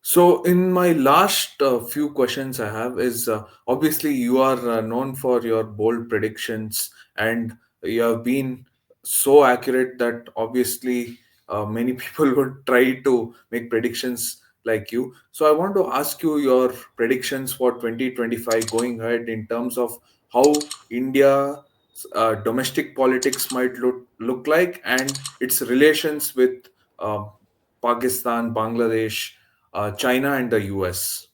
So, in my last few questions, I have is obviously you are known for your bold predictions, and you have been so accurate that obviously many people would try to make predictions like you. So, I want to ask you your predictions for 2025 going ahead in terms of how India domestic politics might look like and its relations with uh, Pakistan, Bangladesh, China, and the US,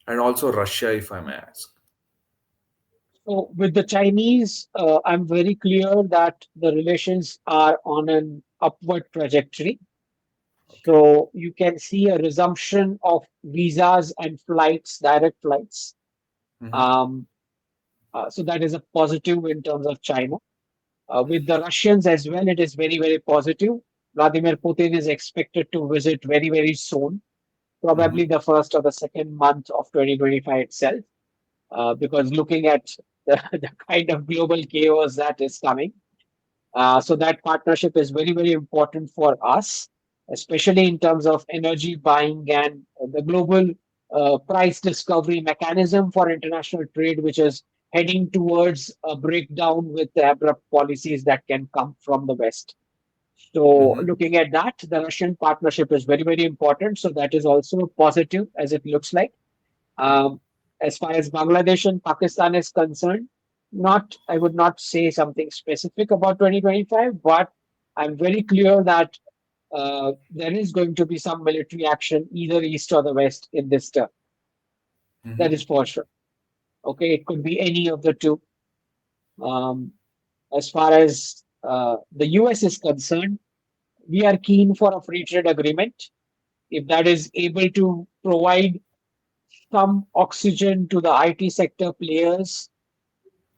and also Russia, if I may ask. So with the Chinese, I'm very clear that the relations are on an upward trajectory. Okay. So you can see a resumption of visas and flights, direct flights. Mm-hmm. Um, so that is a positive in terms of China. With the Russians as well, it is very, very positive. Vladimir Putin is expected to visit very, very soon, Mm-hmm. probably the first or the second month of 2025 itself, because looking at the kind of global chaos that is coming. So that partnership is very, very important for us, especially in terms of energy buying and the global price discovery mechanism for international trade, which is heading towards a breakdown with the abrupt policies that can come from the West. So Mm-hmm. looking at that, the Russian partnership is very, very important. So that is also positive as it looks like. Um, as far as Bangladesh and Pakistan is concerned, not I would not say something specific about 2025, but I'm very clear that there is going to be some military action either east or the west in this term. That Mm-hmm. is for sure. Okay, it could be any of the two. Um, as far as the US is concerned, we are keen for a free trade agreement. If that is able to provide some oxygen to the IT sector players,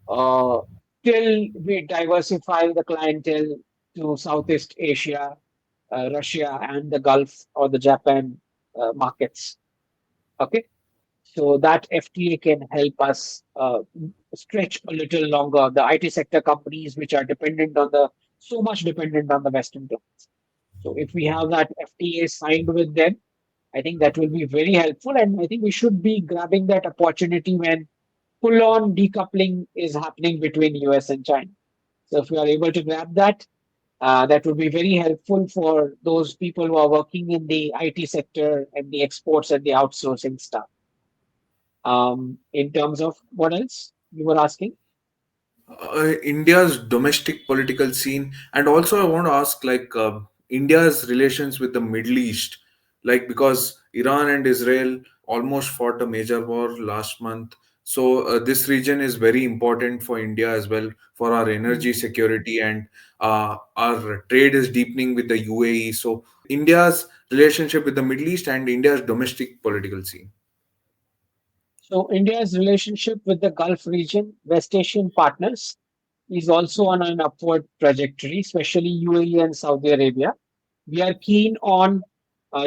uh, till we diversify the clientele to Southeast Asia, Russia, and the Gulf or the Japan markets. Okay, so that FTA can help us stretch a little longer. The IT sector companies, which are dependent on the so much dependent on the Western clients. So if we have that FTA signed with them, I think that will be very helpful, and I think we should be grabbing that opportunity when full-on decoupling is happening between US and China. So if we are able to grab that, that would be very helpful for those people who are working in the IT sector and the exports and the outsourcing stuff. In terms of what else you were asking? India's domestic political scene, and also I want to ask India's relations with the Middle East, like because Iran and Israel almost fought a major war last month. So this region is very important for India as well for our energy Mhm. security, and our trade is deepening with the UAE. So India's relationship with the Middle East and India's domestic political scene. So India's relationship with the Gulf region, West Asian partners, is also on an upward trajectory, especially UAE and Saudi Arabia. We are keen on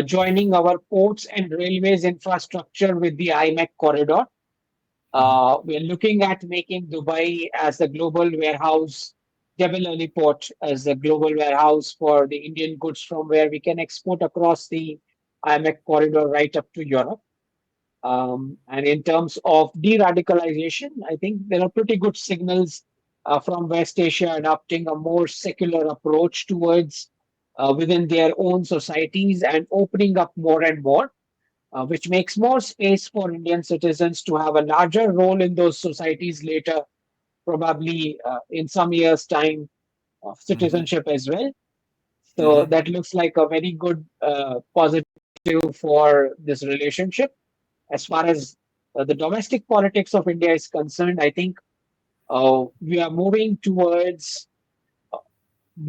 joining our ports and railways infrastructure with the IMEC corridor. Mhm. We are looking at making Dubai as the global warehouse, Jebel Ali Port as the global warehouse for the Indian goods from where we can export across the IMEC corridor right up to Europe. And in terms of de radicalization, I think there are pretty good signals from West Asia adopting a more secular approach towards within their own societies and opening up more and more, which makes more space for Indian citizens to have a larger role in those societies later, probably in some years' time of Mhm. citizenship as well. So Mhm. that looks like a very good positive for this relationship. As far as the domestic politics of India is concerned, I think we are moving towards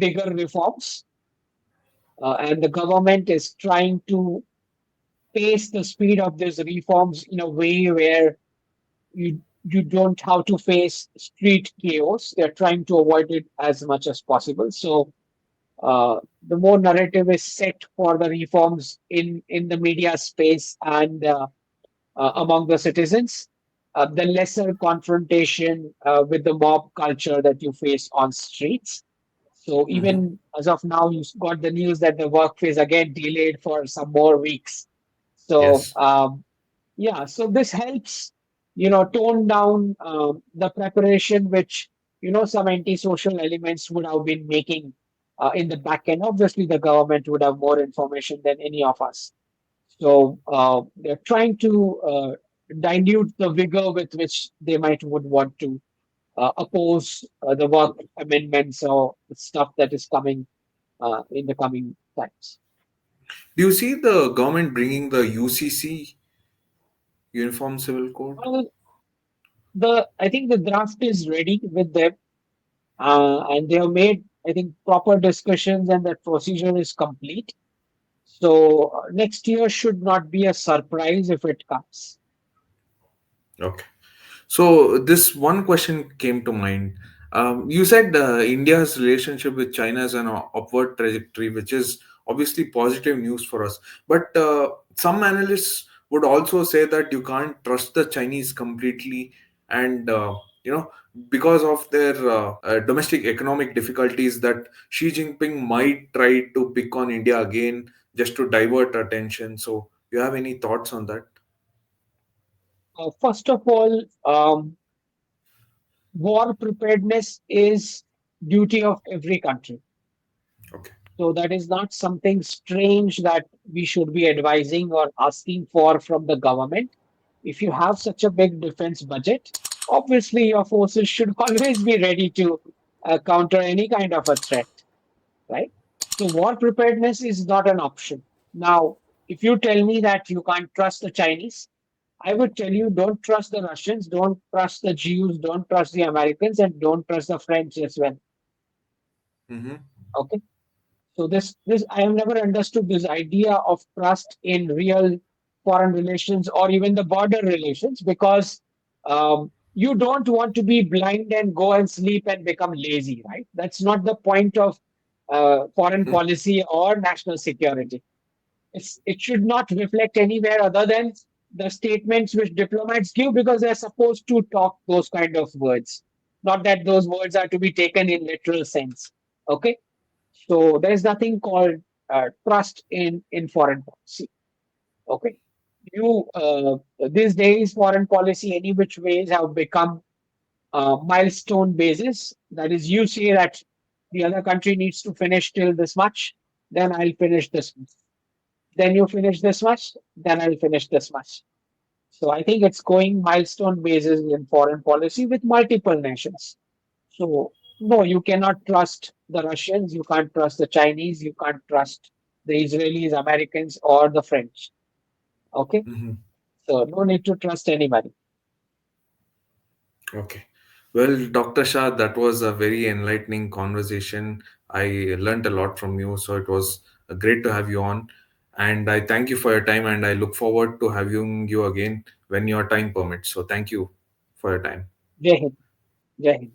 bigger reforms, and the government is trying to pace the speed of these reforms in a way where you don't have to face street chaos. They're trying to avoid it as much as possible. So the more narrative is set for the reforms in the media space and among the citizens, the lesser confrontation with the mob culture that you face on streets. So Mhm. even as of now, you got the news that the work phase again delayed for some more weeks. So Yes. yeah, so this helps, tone down the preparation which, some antisocial elements would have been making in the back end. Obviously, the government would have more information than any of us. So they're trying to dilute the vigor with which they might would want to oppose the work amendments or the stuff that is coming in the coming times. Do you see the government bringing the UCC, Uniform Civil Code? Well, I think the draft is ready with them, and they have made, I think, proper discussions, and that procedure is complete. So next year should not be a surprise if it comes. Okay. So this one question came to mind. You said India's relationship with China is an upward trajectory, which is obviously positive news for us. But some analysts would also say that you can't trust the Chinese completely, and because of their domestic economic difficulties, that Xi Jinping might try to pick on India again just to divert attention. So, you have any thoughts on that? First of all, war preparedness is duty of every country. Okay. So that is not something strange that we should be advising or asking for from the government. If you have such a big defense budget, obviously your forces should always be ready to counter any kind of a threat, right? So war preparedness is not an option. Now, if you tell me that you can't trust the Chinese, I would tell you don't trust the Russians, don't trust the Jews, don't trust the Americans, and don't trust the French as well. Mm-hmm. Okay. So this I have never understood this idea of trust in real foreign relations or even the border relations because you don't want to be blind and go and sleep and become lazy, right? That's not the point of foreign policy or national security. It should not reflect anywhere other than the statements which diplomats give because they're supposed to talk those kind of words, not that those words are to be taken in literal sense. Okay, so there's nothing called trust in foreign policy. Okay, you these days foreign policy any which ways have become milestone basis. That is, you say that the other country needs to finish till this much, then I'll finish this much. Then you finish this much, then I'll finish this much. So I think it's going milestone basis in foreign policy with multiple nations. So no, you cannot trust the Russians, you can't trust the Chinese, you can't trust the Israelis, Americans, or the French. Okay, Mm-hmm. so no need to trust anybody. Okay. Well, Dr. Shah, that was a very enlightening conversation. I learned a lot from you, so it was great to have you on. And I thank you for your time, and I look forward to having you again when your time permits. So, thank you for your time. Jai Hind. Jai Hind.